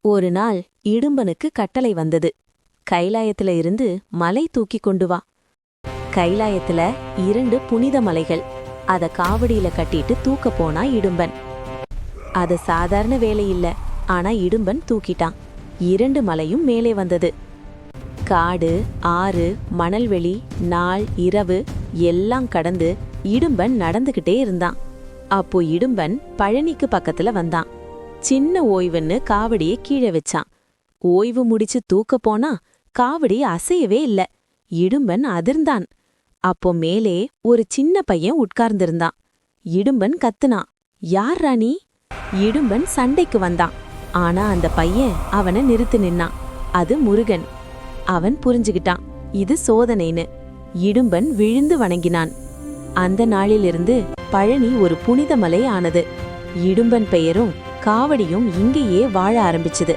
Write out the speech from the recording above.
ஒரு நாள் இடும்பனுக்கு கட்டளை வந்தது. கைலாயத்துல இருந்து மலை தூக்கி கொண்டு வா. கைலாயத்துல 2 புனித மலைகள். அத காவடியில கட்டிட்டு தூக்க போனா இடும்பன். அது சாதாரண வேலை இல்ல. ஆனா இடும்பன் தூக்கிட்டான். 2 மலையும் மேலே வந்தது. காடு, ஆறு, மணல்வெளி, நாள், இரவு எல்லாம் கடந்து இடும்பன் நடந்துகிட்டே இருந்தான். அப்போ இடும்பன் பழனிக்கு பக்கத்துல வந்தான். சின்ன ஓய்வுன்னு காவடியை கீழே வச்சான். ஓய்வு முடிச்சு தூக்க போனா காவடி அசையவே இல்ல. இடும்பன் அதிர்ந்தான். அப்போ மேலே ஒரு சின்ன பையன் உட்கார்ந்திருந்தான். இடும்பன் கத்துனான், யார் ராணி? இடும்பன் சண்டைக்கு வந்தான். ஆனா அந்த பையன் அவனை நிறுத்து நின்னான். அது முருகன். அவன் புரிஞ்சுகிட்டான், இது சோதனைன்னு. இடும்பன் விழுந்து வணங்கினான். அந்த நாளிலிருந்து பழனி ஒரு புனித மலை ஆனது. இடும்பன் பெயரும் காவடியும் இங்கேயே வாழ ஆரம்பிச்சுது.